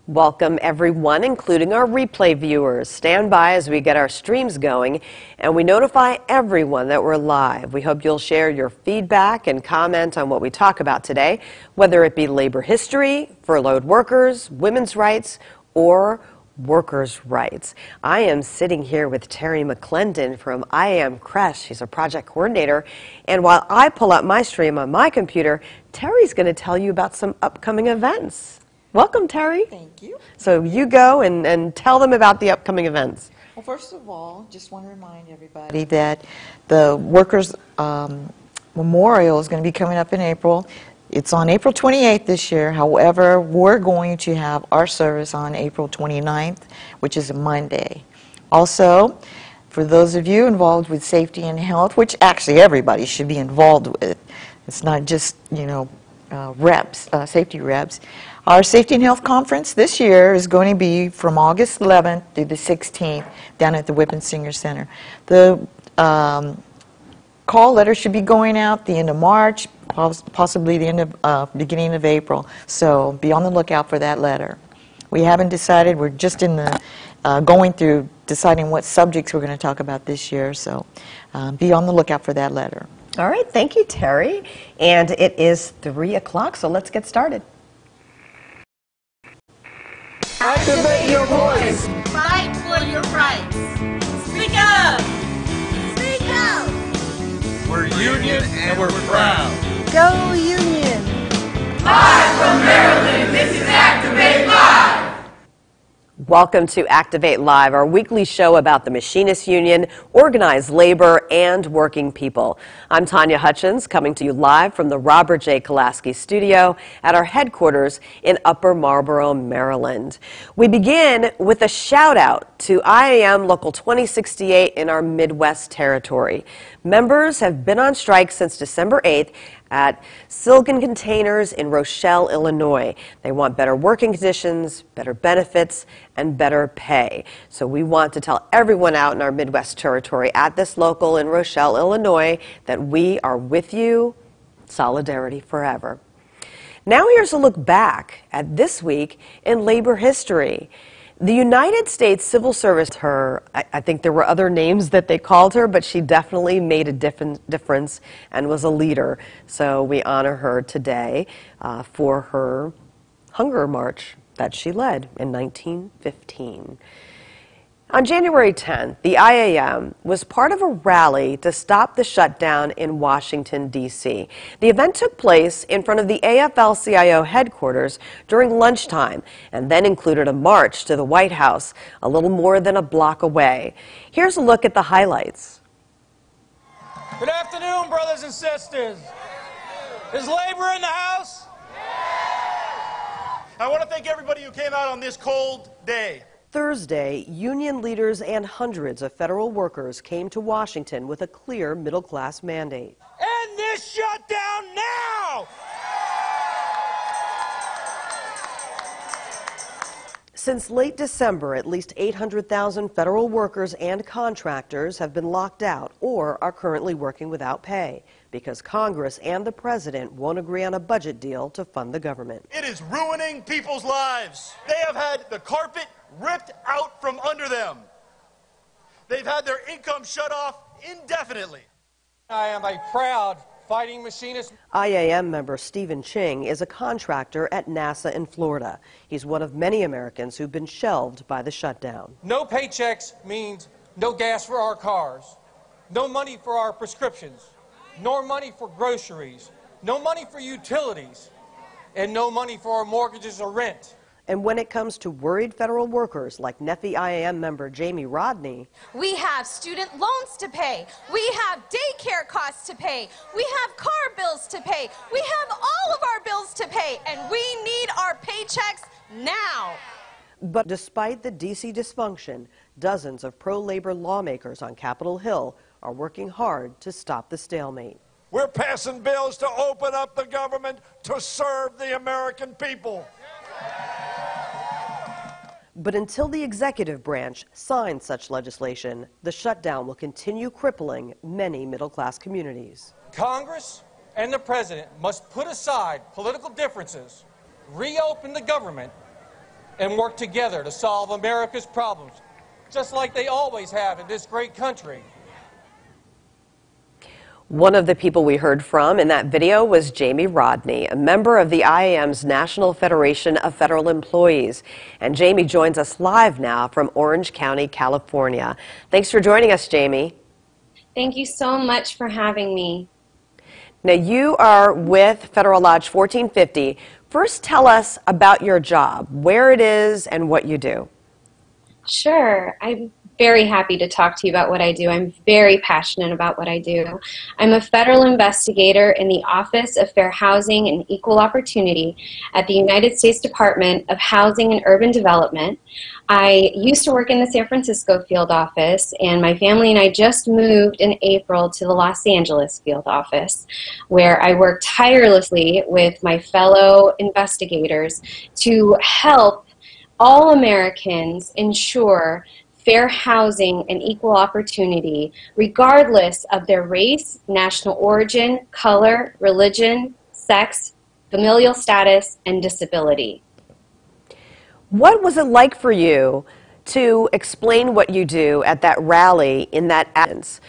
Welcome everyone, including our replay viewers. Stand by as we get our streams going and we notify everyone that we're live. We hope you'll share your feedback and comment on what we talk about today, whether it be labor history, furloughed workers, women's rights, or workers' rights. I am sitting here with Teri McClendon from IAM CREST. She's a project coordinator. And while I pull up my stream on my computer, Teri's going to tell you about some upcoming events. Welcome, Teri. Thank you. So you go and tell them about the upcoming events. Well, first of all, just want to remind everybody that the Workers' Memorial is going to be coming up in April. It's on April 28th this year. However, we're going to have our service on April 29th, which is a Monday. Also, for those of you involved with safety and health, which actually everybody should be involved with, it's not just, reps, safety reps. Our Safety and Health Conference this year is going to be from August 11th through the 16th down at the Whippensinger Center. The call letter should be going out the end of March, possibly the end of beginning of April. So be on the lookout for that letter. We haven't decided. We're just in the going through deciding what subjects we're going to talk about this year. So be on the lookout for that letter. All right. Thank you, Teri. And it is 3 o'clock, so let's get started. Activate your voice. Fight for your rights. Speak up. Speak out. We're union and we're proud. Go Union. Live from Maryland, this is Activate Live. Welcome to Activate Live, our weekly show about the Machinists Union, organized labor, and working people. I'm Tanya Hutchins, coming to you live from the Robert J. Kolaski studio at our headquarters in Upper Marlboro, Maryland. We begin with a shout out to IAM Local 2068 in our Midwest territory. Members have been on strike since December 8th at Silgan Containers in Rochelle, Illinois. They want better working conditions, better benefits, and better pay. So we want to tell everyone out in our Midwest territory at this local in Rochelle, Illinois, that we are with you. Solidarity forever. Now here's a look back at this week in labor history. The United States Civil Service, I think there were other names that they called her, but she definitely made a difference and was a leader. So we honor her today for her hunger march that she led in 1915. On January 10th, the IAM was part of a rally to stop the shutdown in Washington, D.C. The event took place in front of the AFL-CIO headquarters during lunchtime and then included a march to the White House a little more than a block away. Here's a look at the highlights. Good afternoon, brothers and sisters. Is labor in the house? I want to thank everybody who came out on this cold day. Thursday, union leaders and hundreds of federal workers came to Washington with a clear middle-class mandate. End this shutdown now! Since late December, at least 800,000 federal workers and contractors have been locked out or are currently working without pay because Congress and the president won't agree on a budget deal to fund the government. It is ruining people's lives. They have had the carpet ripped out from under them. They've had their income shut off indefinitely. I am a proud fighting machinist. IAM member Stephen Ching is a contractor at NASA in Florida. He's one of many Americans who've been shelved by the shutdown. No paychecks means no gas for our cars, no money for our prescriptions, nor money for groceries, no money for utilities, and no money for our mortgages or rent. And when it comes to worried federal workers like NEFI IAM member Jamie Rodney, we have student loans to pay, we have daycare costs to pay, we have car bills to pay, we have all of our bills to pay, and we need our paychecks now. But despite the D.C. dysfunction, dozens of pro-labor lawmakers on Capitol Hill are working hard to stop the stalemate. We're passing bills to open up the government to serve the American people. But until the executive branch signs such legislation, the shutdown will continue crippling many middle-class communities. Congress and the president must put aside political differences, reopen the government, and work together to solve America's problems, just like they always have in this great country. One of the people we heard from in that video was Jamie Rodney, a member of the IAM's National Federation of Federal Employees. And Jamie joins us live now from Orange County, California. Thanks for joining us, Jamie. Thank you so much for having me. Now, you are with Federal Lodge 1450. First, tell us about your job, where it is, and what you do. Sure. I'm very happy to talk to you about what I do. I'm very passionate about what I do. I'm a federal investigator in the Office of Fair Housing and Equal Opportunity at the United States Department of Housing and Urban Development. I used to work in the San Francisco field office, and my family and I just moved in April to the Los Angeles field office, where I work tirelessly with my fellow investigators to help all Americans ensure fair housing and equal opportunity, regardless of their race, national origin, color, religion, sex, familial status, and disability. What was it like for you to explain what you do at that rally in that absence?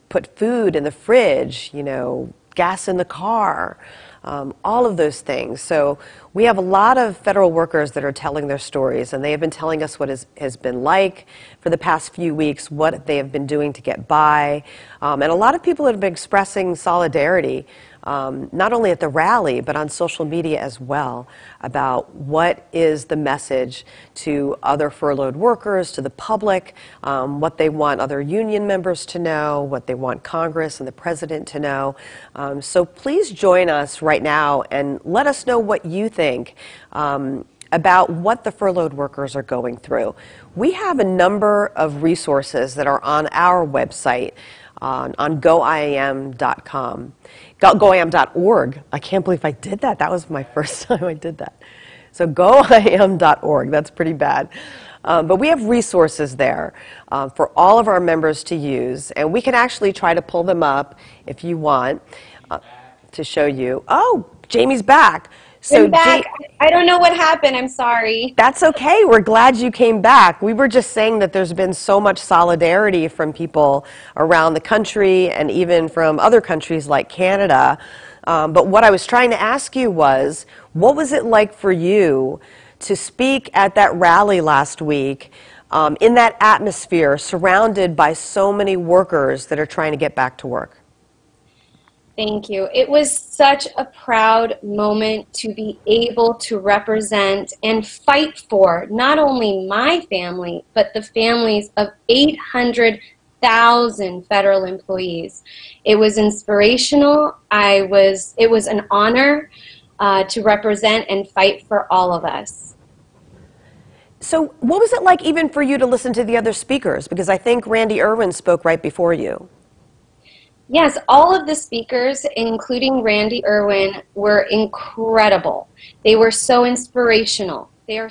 Put food in the fridge, you know, gas in the car, all of those things. So we have a lot of federal workers that are telling their stories, and they have been telling us what has been like for the past few weeks, what they have been doing to get by. And a lot of people have been expressing solidarity, not only at the rally, but on social media as well, about what is the message to other furloughed workers, to the public, what they want other union members to know, what they want Congress and the President to know. So please join us right now and let us know what you think about what the furloughed workers are going through. We have a number of resources that are on our website on goiam.com. goiam.org. I can't believe I did that. That was my first time I did that. So goiam.org. That's pretty bad. But we have resources there for all of our members to use, and we can actually try to pull them up if you want to show you. Oh, Jamie's back. So I'm back. I don't know what happened. I'm sorry. That's okay. We're glad you came back. We were just saying that there's been so much solidarity from people around the country and even from other countries like Canada. But what I was trying to ask you was, what was it like for you to speak at that rally last week in that atmosphere surrounded by so many workers that are trying to get back to work? Thank you. It was such a proud moment to be able to represent and fight for not only my family, but the families of 800,000 federal employees. It was inspirational. It was an honor to represent and fight for all of us. So what was it like even for you to listen to the other speakers? Because I think Randy Irwin spoke right before you. Yes, all of the speakers, including Randy Irwin, were incredible. They were so inspirational. They are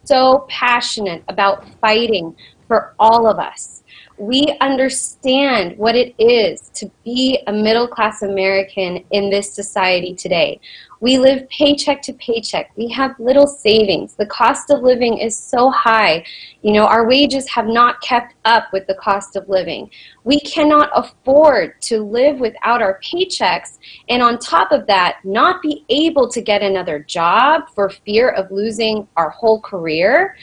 so passionate about fighting for all of us. We understand what it is to be a middle-class American in this society today. We live paycheck to paycheck. We have little savings. The cost of living is so high. You know, our wages have not kept up with the cost of living. We cannot afford to live without our paychecks, and on top of that, not be able to get another job for fear of losing our whole career.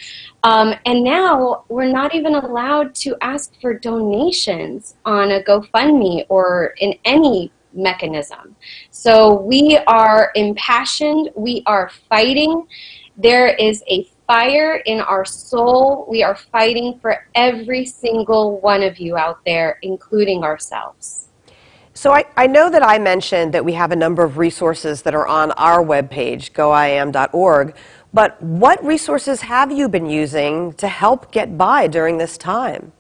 And now we're not even allowed to ask for donations on a GoFundMe or in any mechanism. So we are impassioned, we are fighting. There is a fire in our soul. We are fighting for every single one of you out there, including ourselves. So I know that I mentioned that we have a number of resources that are on our webpage, goiam.org, but what resources have you been using to help get by during this time?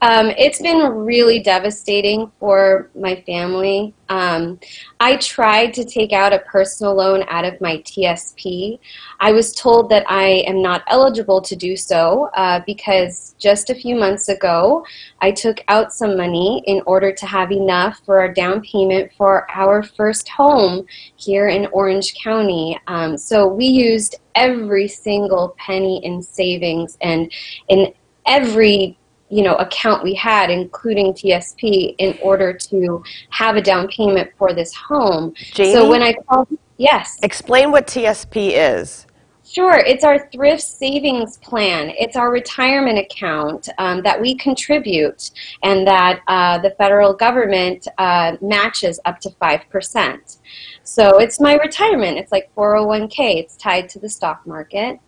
It's been really devastating for my family. I tried to take out a personal loan out of my TSP. I was told that I am not eligible to do so because just a few months ago, I took out some money in order to have enough for our down payment for our first home here in Orange County. So we used every single penny in savings and in every account we had, including TSP, in order to have a down payment for this home. Jamie? So when I called, yes. Explain what TSP is. Sure, it's our thrift savings plan. It's our retirement account that we contribute and that the federal government matches up to 5%. So it's my retirement. It's like 401k. It's tied to the stock market.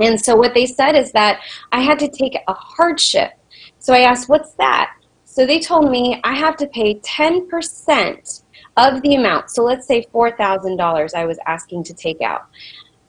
And so what they said is that I had to take a hardship. So I asked, what's that? So they told me I have to pay 10% of the amount. So let's say $4,000 I was asking to take out.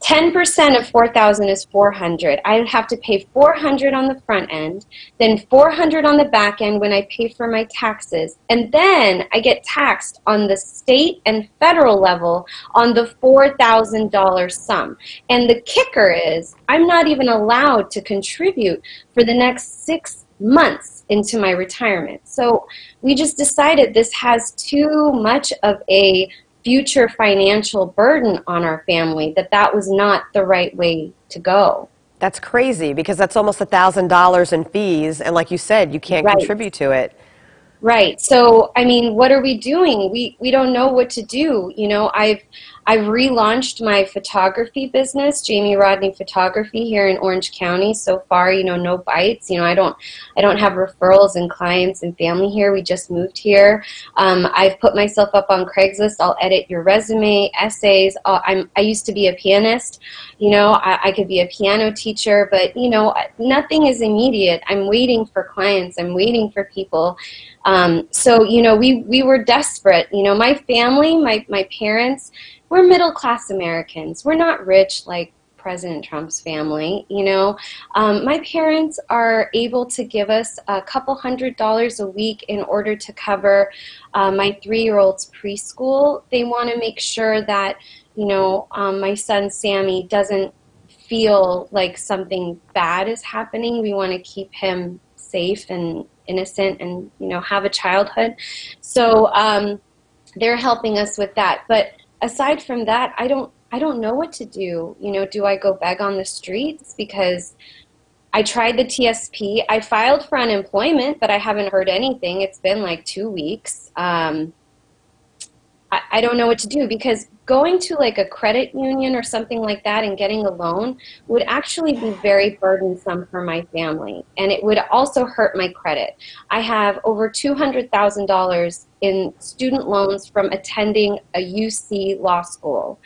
10% of 4,000 is 400. I would have to pay 400 on the front end, then 400 on the back end when I pay for my taxes, and then I get taxed on the state and federal level on the $4,000 sum. And the kicker is I'm not even allowed to contribute for the next 6 months into my retirement. So we just decided this has too much of a future financial burden on our family, that was not the right way to go. That's crazy because that's almost $1,000 in fees, and like you said, you can't contribute to it. Right. So, I mean, what are we doing? We don't know what to do. I've relaunched my photography business, Jamie Rodney Photography, here in Orange County. So far, no bites. I don't have referrals and clients and family here. We just moved here. I've put myself up on Craigslist. I'll edit your resume, essays. I used to be a pianist. I could be a piano teacher, but nothing is immediate. I'm waiting for clients. I'm waiting for people. So we were desperate. My family, my parents, we're middle-class Americans. We're not rich like President Trump's family. My parents are able to give us a couple $100s a week in order to cover my 3-year-old's preschool. They want to make sure that my son Sammy doesn't feel like something bad is happening. We want to keep him safe and innocent and have a childhood. So they're helping us with that. But aside from that, I don't know what to do. Do I go beg on the streets? Because I tried the TSP. I filed for unemployment, but I haven't heard anything. It's been like 2 weeks. I don't know what to do, because going to like a credit union or something like that and getting a loan would actually be very burdensome for my family, and it would also hurt my credit. I have over $200,000 in student loans from attending a UC law school.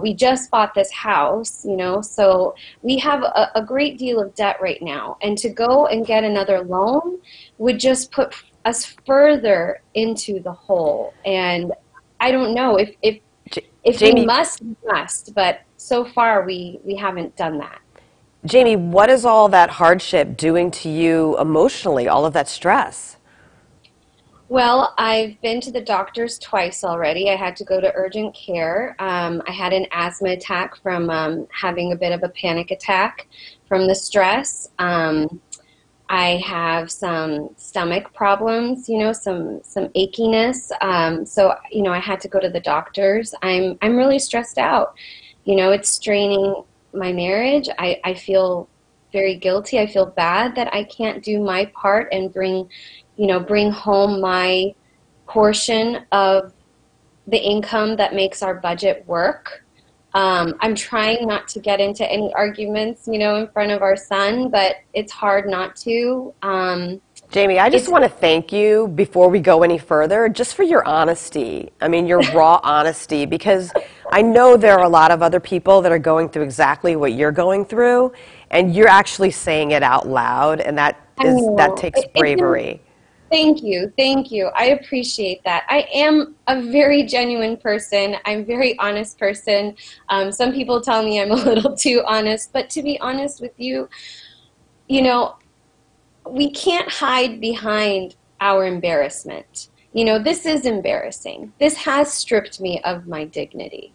We just bought this house, so we have a great deal of debt right now, and to go and get another loan would just put us further into the hole. And I don't know if Jamie, we must, but so far we haven't done that. Jamie, what is all that hardship doing to you emotionally, all of that stress? Well, I've been to the doctors twice already. I had to go to urgent care. I had an asthma attack from having a bit of a panic attack from the stress. I have some stomach problems, some achiness. So, I had to go to the doctors. I'm really stressed out. It's straining my marriage. I feel very guilty. I feel bad that I can't do my part and bring home my portion of the income that makes our budget work. I'm trying not to get into any arguments, in front of our son, but it's hard not to. Jamie, I just want to thank you before we go any further, just for your honesty. I mean, your raw honesty, because I know there are a lot of other people that are going through exactly what you're going through, and you're actually saying it out loud, and that takes bravery. Thank you. I appreciate that. I am a very genuine person. I'm a very honest person. Some people tell me I'm a little too honest, but to be honest with you, we can't hide behind our embarrassment. You know, this is embarrassing. This has stripped me of my dignity.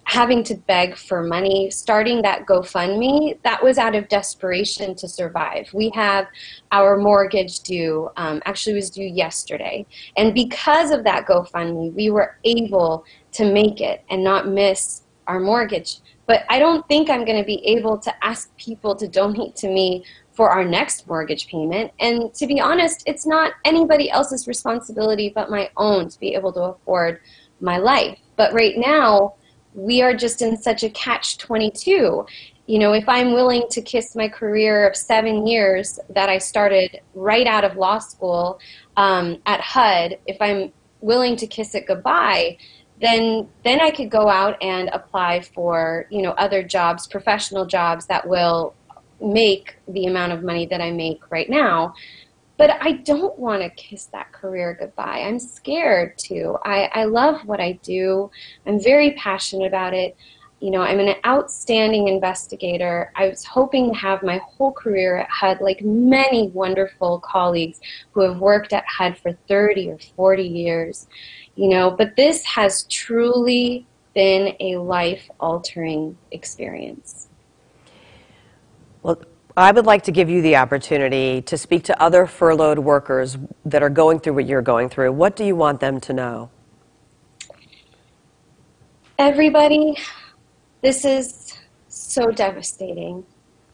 Having to beg for money, starting that GoFundMe, that was out of desperation to survive. We have our mortgage due, actually was due yesterday. And because of that GoFundMe, we were able to make it and not miss our mortgage. But I don't think I'm going to be able to ask people to donate to me for our next mortgage payment. And to be honest, it's not anybody else's responsibility but my own to be able to afford my life. But right now, we are just in such a catch-22. You know, if I'm willing to kiss my career of 7 years that I started right out of law school at HUD, if I'm willing to kiss it goodbye, then I could go out and apply for, you know, other jobs, professional jobs that will make the amount of money that I make right now. But I don't want to kiss that career goodbye. I'm scared to. I love what I do. I'm very passionate about it. You know, I'm an outstanding investigator. I was hoping to have my whole career at HUD, like many wonderful colleagues who have worked at HUD for 30 or 40 years. You know, but this has truly been a life-altering experience. Well, I would like to give you the opportunity to speak to other furloughed workers that are going through what you're going through. What do you want them to know? Everybody, this is so devastating.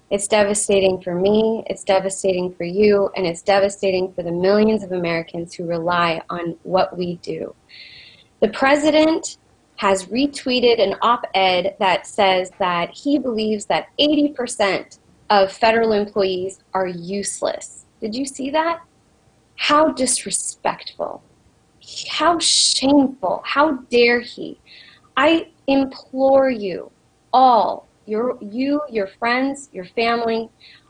It's devastating for me, it's devastating for you, and it's devastating for the millions of Americans who rely on what we do. The president has retweeted an op-ed that says that he believes that 80% of federal employees are useless. Did you see that? How disrespectful. How shameful. How dare he? I implore you all, your friends, your family,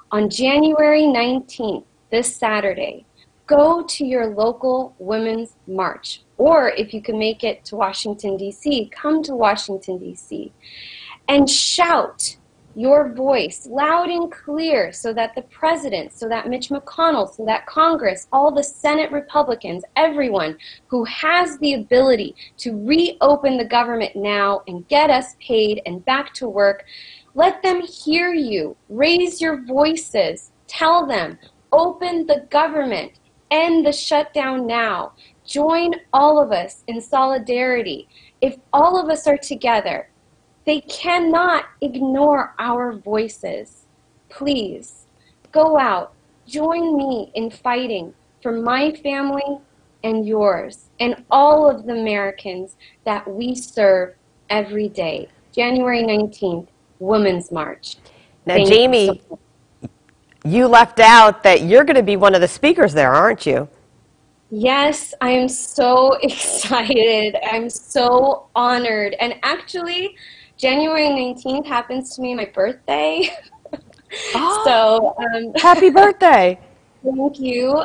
on January 19th, this Saturday, go to your local Women's March. Or if you can make it to Washington, D.C., come to Washington, D.C. and shout your voice loud and clear so that the president, so that Mitch McConnell, so that Congress, all the Senate Republicans, everyone who has the ability to reopen the government now and get us paid and back to work, let them hear you. Raise your voices. Tell them, open the government, end the shutdown now. Join all of us in solidarity. If all of us are together, they cannot ignore our voices. Please, go out. Join me in fighting for my family and yours and all of the Americans that we serve every day. January 19th, Women's March. Now, Jamie, you left out that you're going to be one of the speakers there, aren't you? Yes, I am so excited. I'm so honored. And actually, January 19th happens to be my birthday. So, happy birthday. Thank you.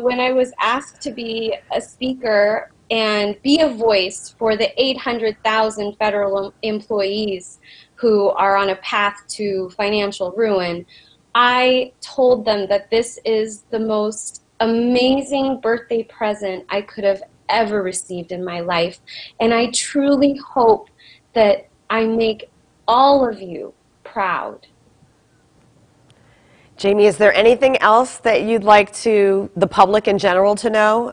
When I was asked to be a speaker and be a voice for the 800,000 federal employees who are on a path to financial ruin, I told them that this is the most amazing birthday present I could have ever received in my life. And I truly hope that I make all of you proud. Jamie, is there anything else that you'd like the public in general to know?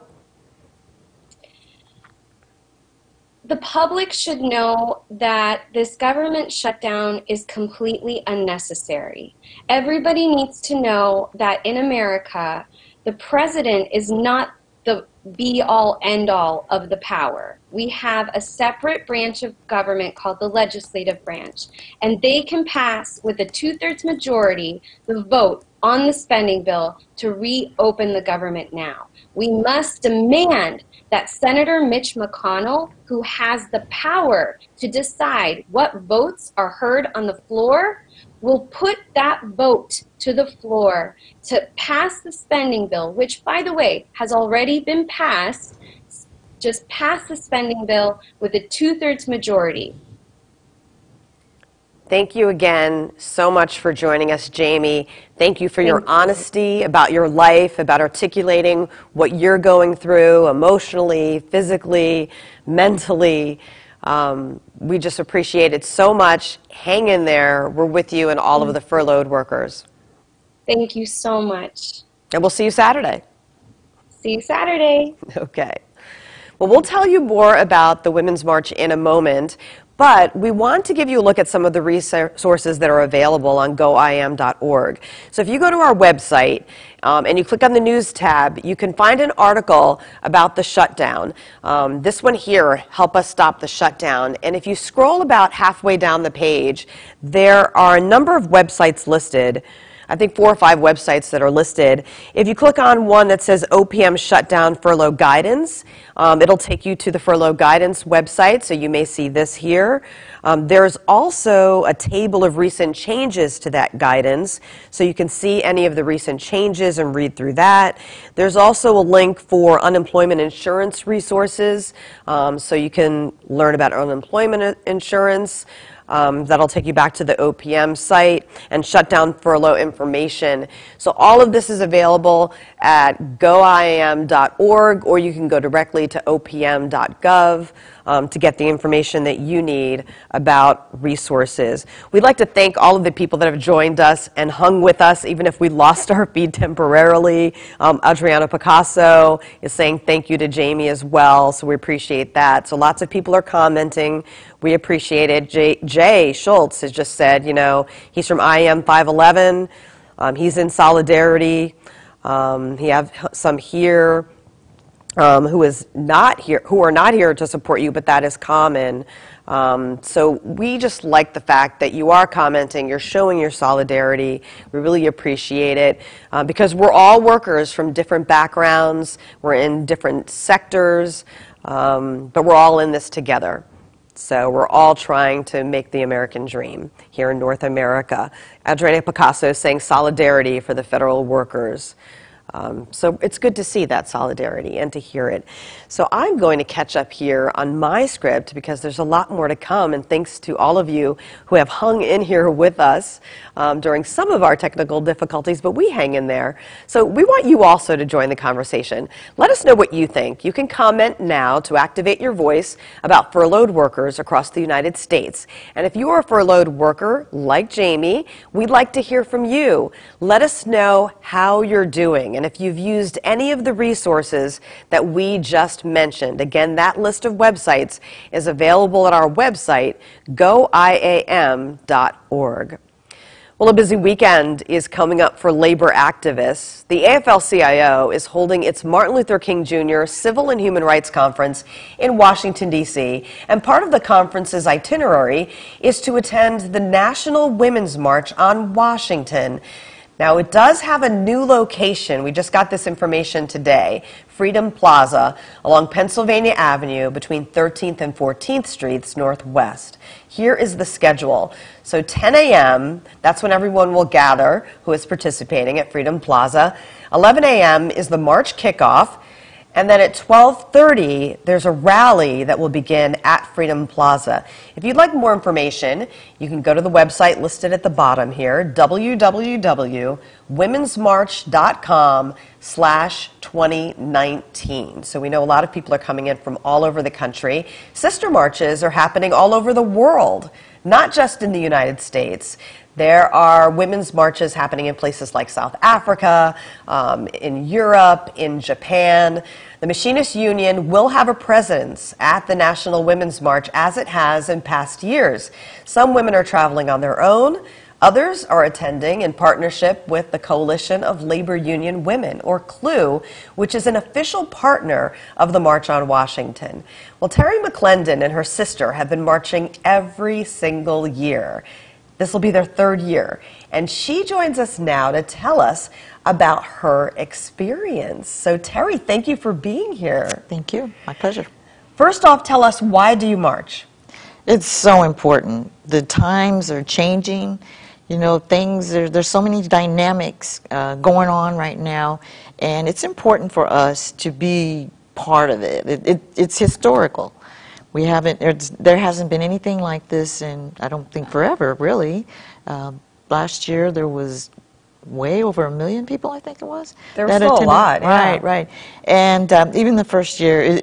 The public should know that this government shutdown is completely unnecessary. Everybody needs to know that in America, the president is not the be-all, end-all of the power. We have a separate branch of government called the legislative branch, and they can pass with a 2/3 majority the vote on the spending bill to reopen the government now. We must demand that Senator Mitch McConnell, who has the power to decide what votes are heard on the floor, will put that vote to the floor to pass the spending bill, which, by the way, has already been passed. Just pass the spending bill with a 2/3 majority. Thank you again so much for joining us, Jamie. Thank you for your honesty about your life, about articulating what you're going through emotionally, physically, mentally. We just appreciate it so much. Hang in there. We're with you and all of the furloughed workers. Thank you so much. And we'll see you Saturday. See you Saturday. Okay. Well, we'll tell you more about the Women's March in a moment, but we want to give you a look at some of the resources that are available on goiam.org. So if you go to our website and you click on the news tab, you can find an article about the shutdown. This one here, Help Us Stop the Shutdown. And if you scroll about halfway down the page, there are a number of websites listed. I think 4 or 5 websites that are listed. If you click on one that says OPM Shutdown Furlough Guidance, it'll take you to the Furlough Guidance website, so you may see this here. There's also a table of recent changes to that guidance, so you can see any of the recent changes and read through that. There's also a link for unemployment insurance resources, so you can learn about unemployment insurance. That'll take you back to the OPM site and shutdown furlough information. So all of this is available at goiam.org, or you can go directly to opm.gov to get the information that you need about resources. We'd like to thank all of the people that have joined us and hung with us, even if we lost our feed temporarily. Adriana Picasso is saying thank you to Jamie as well, so we appreciate that. So lots of people are commenting. We appreciate it. Jay Schultz has just said, you know, he's from IAM 511. He's in solidarity. He have some here who are not here to support you, but that is common. So we just like the fact that you are commenting, you're showing your solidarity. We really appreciate it because we're all workers from different backgrounds. We're in different sectors, but we're all in this together. So we're all trying to make the American dream here in North America. Adriana Picasso is saying solidarity for the federal workers. So it's good to see that solidarity and to hear it. So I'm going to catch up here on my script because there's a lot more to come, and thanks to all of you who have hung in here with us during some of our technical difficulties, but we hang in there. So we want you also to join the conversation. Let us know what you think. You can comment now to activate your voice about furloughed workers across the United States. And if you are a furloughed worker like Jamie, we'd like to hear from you. Let us know how you're doing. And if you've used any of the resources that we just mentioned, again, that list of websites is available at our website, goiam.org. Well, a busy weekend is coming up for labor activists. The AFL-CIO is holding its Martin Luther King Jr. Civil and Human Rights Conference in Washington, D.C., and part of the conference's itinerary is to attend the National Women's March on Washington. Now, it does have a new location. We just got this information today. Freedom Plaza along Pennsylvania Avenue between 13th and 14th Streets Northwest. Here is the schedule. So 10 a.m., that's when everyone will gather who is participating at Freedom Plaza. 11 a.m. is the March kickoff. And then at 12:30, there's a rally that will begin at Freedom Plaza. If you'd like more information, you can go to the website listed at the bottom here, www.womensmarch.com/2019. So we know a lot of people are coming in from all over the country. Sister marches are happening all over the world, not just in the United States. There are women's marches happening in places like South Africa, in Europe, in Japan. The Machinists Union will have a presence at the National Women's March as it has in past years. Some women are traveling on their own. Others are attending in partnership with the Coalition of Labor Union Women, or CLUW, which is an official partner of the March on Washington. Well, Teri McClendon and her sister have been marching every single year. This will be their 3rd year, and she joins us now to tell us about her experience. So Teri, thank you for being here. Thank you. My pleasure. First off, tell us, why do you march? It's so important. The times are changing. You know, there's so many dynamics going on right now, and it's important for us to be part of it. It's historical. We haven't, there hasn't been anything like this in, I don't think, forever, really. Last year there was way over 1 million people, I think it was. There was still a lot, yeah. Right, right. And even the first year,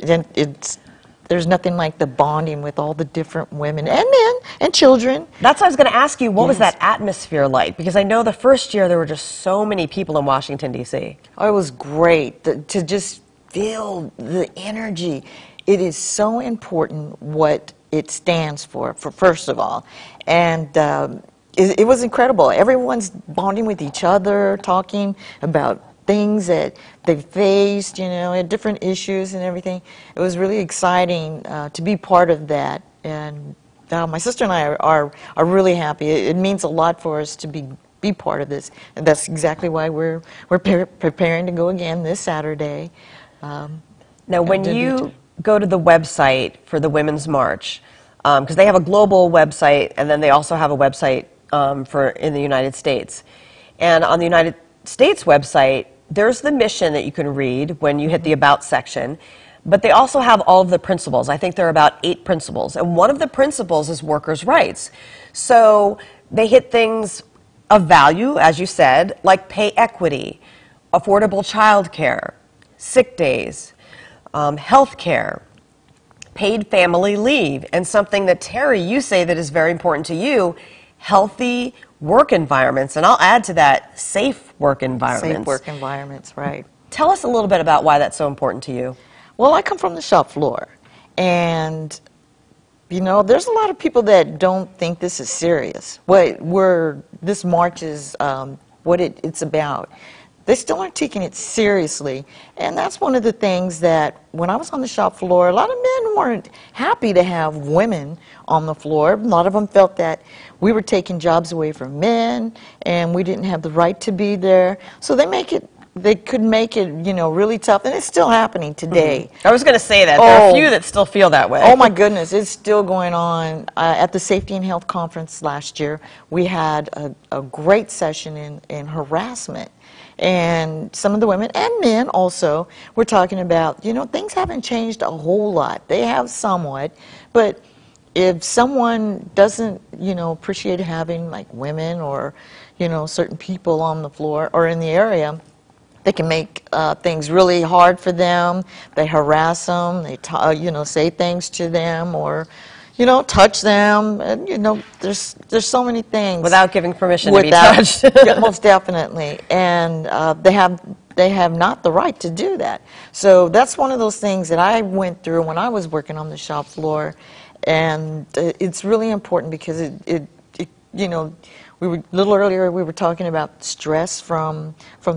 there's nothing like the bonding with all the different women and men and children. That's what I was going to ask you. What was Yes. that atmosphere like? Because I know the first year there were just so many people in Washington, D.C. Oh, it was great to just feel the energy. It is so important what it stands for first of all. And it was incredible. Everyone's bonding with each other, talking about things that they faced, you know, different issues and everything. It was really exciting to be part of that. And my sister and I are really happy. It means a lot for us to be part of this. And that's exactly why we're preparing to go again this Saturday. Now, when you go to the website for the Women's March, because they have a global website, and then they also have a website in the United States. And on the United States website, there's the mission that you can read when you hit the About section, but they also have all of the principles. I think there are about 8 principles, and one of the principles is workers' rights. So they hit things of value, as you said, like pay equity, affordable child care, sick days, health care, paid family leave, and something that, Teri, you say that is very important to you, healthy work environments. And I'll add to that, safe work environments. Safe work environments, right. Tell us a little bit about why that's so important to you. Well, I come from the shop floor, and you know, there's a lot of people that don't think this is serious. This march is what it's about. They still aren't taking it seriously, and that's one of the things that when I was on the shop floor, a lot of men weren't happy to have women on the floor. A lot of them felt that we were taking jobs away from men, and we didn't have the right to be there. So they could make it, you know, really tough, and it's still happening today. I was going to say that. There are a few that still feel that way. Oh my goodness, it's still going on. At the Safety and Health Conference last year, we had a great session in harassment. And some of the women and men also were talking about, you know, things haven't changed a whole lot. They have somewhat, but if someone doesn't, you know, appreciate having like women or, you know, certain people on the floor or in the area, they can make things really hard for them. They harass them. They, you know, say things to them or, you know, touch them. And, you know, there's so many things Without giving permission to be touched. Yeah, most definitely. And they have not the right to do that. So that's one of those things that I went through when I was working on the shop floor, and it's really important because it you know. A little earlier we were talking about stress from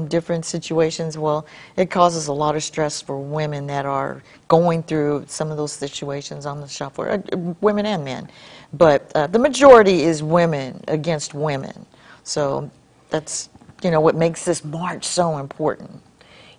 different situations. Well, it causes a lot of stress for women that are going through some of those situations on the shop floor, women and men. But the majority is women against women. So that's, you know, what makes this march so important.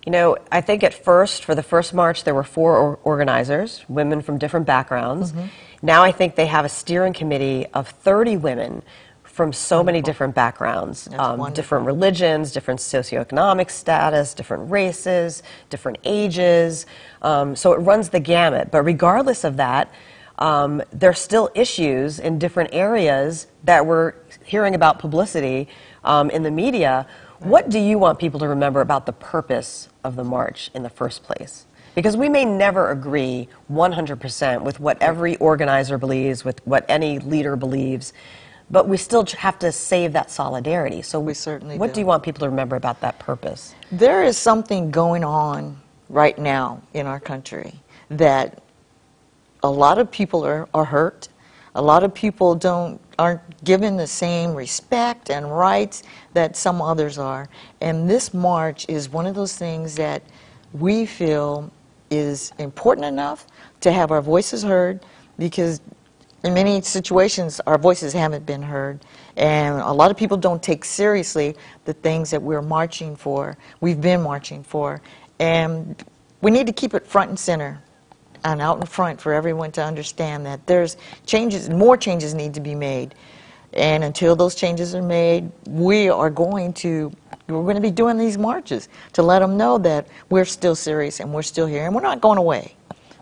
You know, I think at first, for the first march, there were 4 organizers, women from different backgrounds. Mm-hmm. Now I think they have a steering committee of 30 women from so many different backgrounds, different religions, different socioeconomic status, different races, different ages. So it runs the gamut. But regardless of that, there are still issues in different areas that we're hearing about publicity in the media. What do you want people to remember about the purpose of the march in the first place? Because we may never agree 100% with what every organizer believes, with what any leader believes, but we still have to save that solidarity. So we certainly what do you want people to remember about that purpose? There is something going on right now in our country that a lot of people are hurt. A lot of people aren't given the same respect and rights that some others are. And this march is one of those things that we feel is important enough to have our voices heard, because in many situations, our voices haven't been heard, and a lot of people don't take seriously the things that we're marching for, we've been marching for, and we need to keep it front and center and out in front for everyone to understand that there's changes, more changes need to be made, and until those changes are made, we're going to be doing these marches to let them know that we're still serious and we're still here and we're not going away.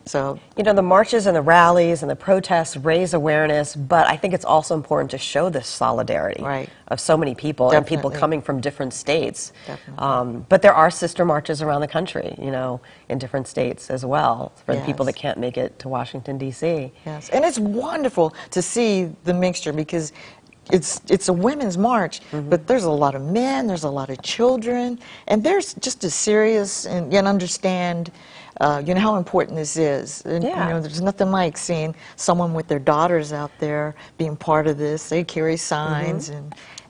So, you know, the marches and the rallies and the protests raise awareness, but I think it's also important to show this solidarity of so many people and people coming from different states. But there are sister marches around the country, you know, in different states as well for the people that can't make it to Washington, D.C. Yes, and it's wonderful to see the mixture because it's a women's march, but there's a lot of men, there's a lot of children, and there's just a serious and understand you know how important this is. And, you know, there's nothing like seeing someone with their daughters out there being part of this. They carry signs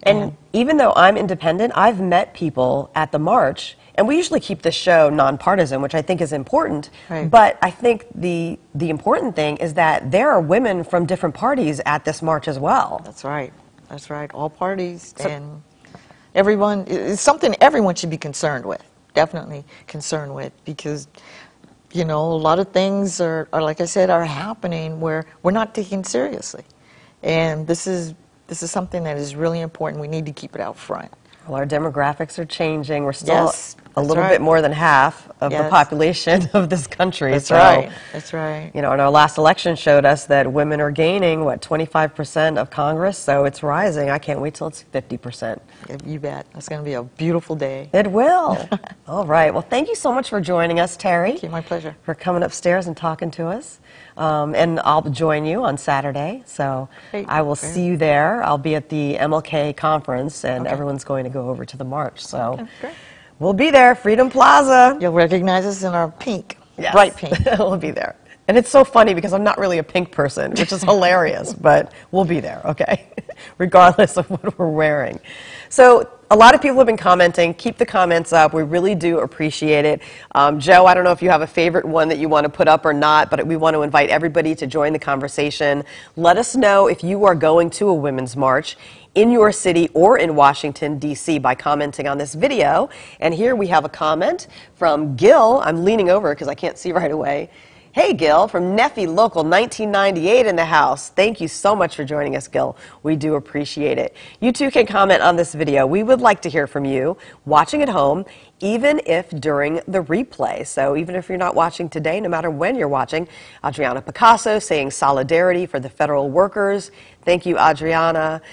and even though I'm independent, I've met people at the march. And we usually keep the show nonpartisan, which I think is important. But I think the important thing is that there are women from different parties at this march as well. That's right. That's right. All parties and everyone. It's something everyone should be concerned with. Definitely concerned with because, you know, a lot of things are like I said, are happening where we're not taken seriously. And this is something that is really important. We need to keep it out front. Well, our demographics are changing. We're still a little bit more than half of the population of this country. That's right. That's right. You know, and our last election showed us that women are gaining, what, 25% of Congress? So it's rising. I can't wait till it's 50%. You bet. It's going to be a beautiful day. It will. All right. Well, thank you so much for joining us, Teri. Thank you. My pleasure. For coming upstairs and talking to us. And I'll join you on Saturday, so I will see you there. I'll be at the MLK conference, and everyone's going to go over to the march. So we'll be there, Freedom Plaza. You'll recognize us in our pink, bright pink. We'll be there. And it's so funny because I'm not really a pink person, which is hilarious, but we'll be there, okay, regardless of what we're wearing. So a lot of people have been commenting. Keep the comments up. We really do appreciate it. Joe, I don't know if you have a favorite one that you want to put up or not, but we want to invite everybody to join the conversation. Let us know if you are going to a women's march in your city or in Washington, D.C. by commenting on this video. And here we have a comment from Gil. I'm leaning over because I can't see right away. Hey, Gil, from Neffy Local 1998 in the house. Thank you so much for joining us, Gil. We do appreciate it. You too can comment on this video. We would like to hear from you watching at home, even if during the replay. So even if you're not watching today, no matter when you're watching, Adriana Picasso saying solidarity for the federal workers. Thank you, Adriana.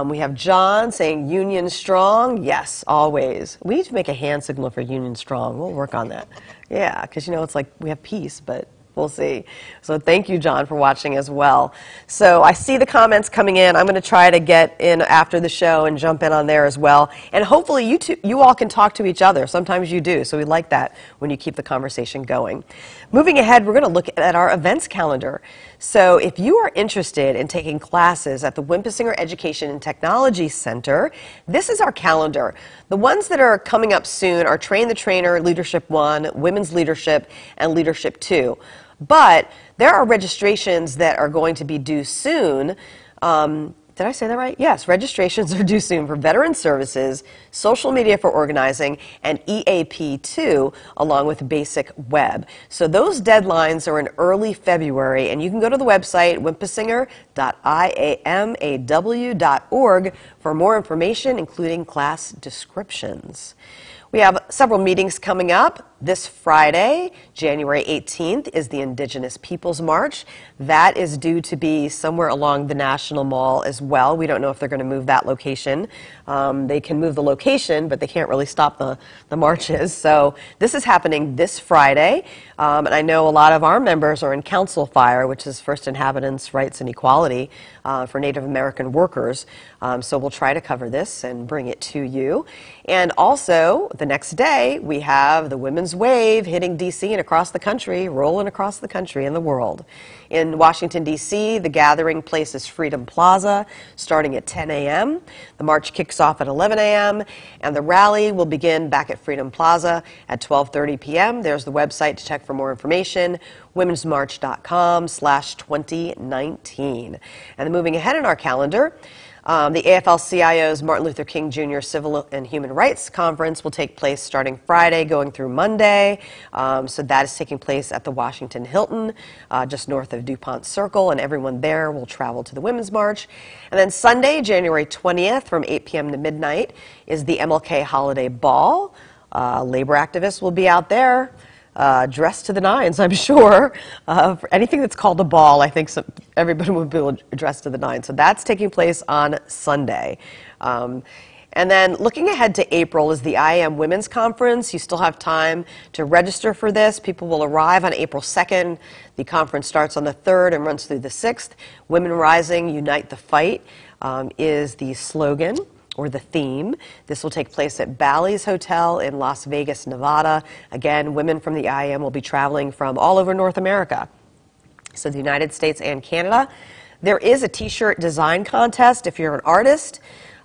We have John saying union strong. Yes, always. We need to make a hand signal for union strong. We'll work on that. Yeah, because, you know, it's like we have peace, but we'll see. So thank you, John, for watching as well. So I see the comments coming in. I'm going to try to get in after the show and jump in on there as well. And hopefully you all can talk to each other. Sometimes you do, so we like that when you keep the conversation going. Moving ahead, we're going to look at our events calendar. So if you are interested in taking classes at the Wimpisinger Education and Technology Center, this is our calendar. The ones that are coming up soon are Train the Trainer, Leadership 1, Women's Leadership, and Leadership 2. But there are registrations that are going to be due soon. Did I say that right? Yes, registrations are due soon for Veteran Services, Social Media for Organizing, and EAP2, along with Basic Web. So those deadlines are in early February, and you can go to the website, wimpisinger.iamaw.org, for more information, including class descriptions. We have several meetings coming up. This Friday, January 18th, is the Indigenous Peoples March. That is due to be somewhere along the National Mall as well. We don't know if they're going to move that location. They can move the location, but they can't really stop the marches. So this is happening this Friday. And I know a lot of our members are in Council Fire, which is First Inhabitants' Rights and Equality for Native American workers. So we'll try to cover this and bring it to you. And also, the next day, we have the Women's Wave hitting D.C. and across the country, rolling across the country and the world. In Washington, D.C., the gathering place is Freedom Plaza, starting at 10 a.m. The march kicks off at 11 a.m., and the rally will begin back at Freedom Plaza at 12:30 p.m. There's the website to check for more information, womensmarch.com/2019. And then moving ahead in our calendar, the AFL-CIO's Martin Luther King Jr. Civil and Human Rights Conference will take place starting Friday, going through Monday. So that is taking place at the Washington Hilton, just north of DuPont Circle, and everyone there will travel to the Women's March. And then Sunday, January 20th, from 8 p.m. to midnight, is the MLK Holiday Ball. Labor activists will be out there. dressed to the nines, I'm sure. For anything that's called a ball, I think everybody will be dressed to the nines. So that's taking place on Sunday. And then looking ahead to April is the IAM Women's Conference. You still have time to register for this. People will arrive on April 2nd. The conference starts on the 3rd and runs through the 6th. Women Rising, Unite the Fight is the slogan or the theme. This will take place at Bally's Hotel in Las Vegas, Nevada. Again, women from the IAM will be traveling from all over North America, so the United States and Canada. There is a t-shirt design contest. If you're an artist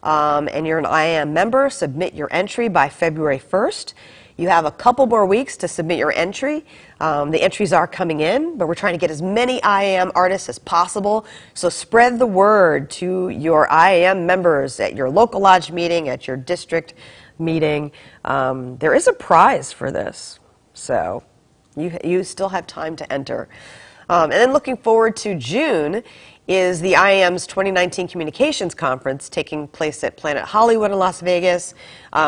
and you're an IAM member, submit your entry by February 1st. You have a couple more weeks to submit your entry. The entries are coming in, but we're trying to get as many IAM artists as possible. So spread the word to your IAM members at your local lodge meeting, at your district meeting. There is a prize for this, so you still have time to enter. And then looking forward to June is the IAM's 2019 Communications Conference taking place at Planet Hollywood in Las Vegas.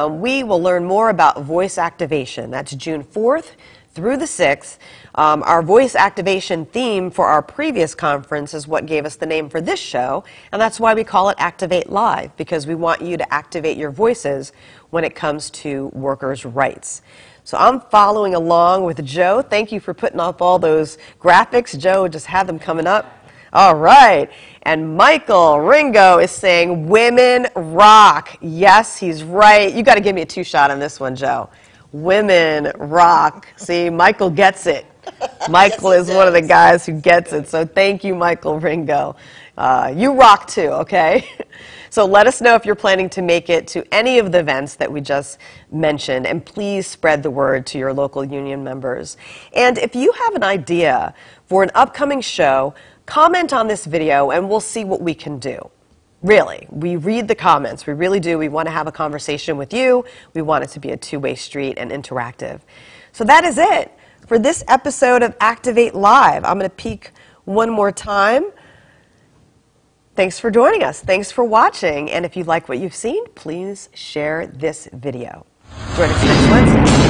We will learn more about voice activation. That's June 4th through the 6th. Our voice activation theme for our previous conference is what gave us the name for this show, and that's why we call it Activate Live, because we want you to activate your voices when it comes to workers' rights. So I'm following along with Joe. Thank you for putting up all those graphics. Joe, just have them coming up. All right. And Michael Ringo is saying women rock. Yes, he's right. You got to give me a two-shot on this one, Joe. Women rock. See, Michael gets it. Michael is one of the guys who gets it. So thank you, Michael Ringo. You rock too, okay? So let us know if you're planning to make it to any of the events that we just mentioned, and please spread the word to your local union members. And if you have an idea for an upcoming show, comment on this video and we'll see what we can do. Really, we read the comments. We really do. We want to have a conversation with you. We want it to be a two-way street and interactive. So that is it for this episode of Activate Live. I'm going to peek one more time. Thanks for joining us. Thanks for watching. And if you like what you've seen, please share this video. Join us next Wednesday.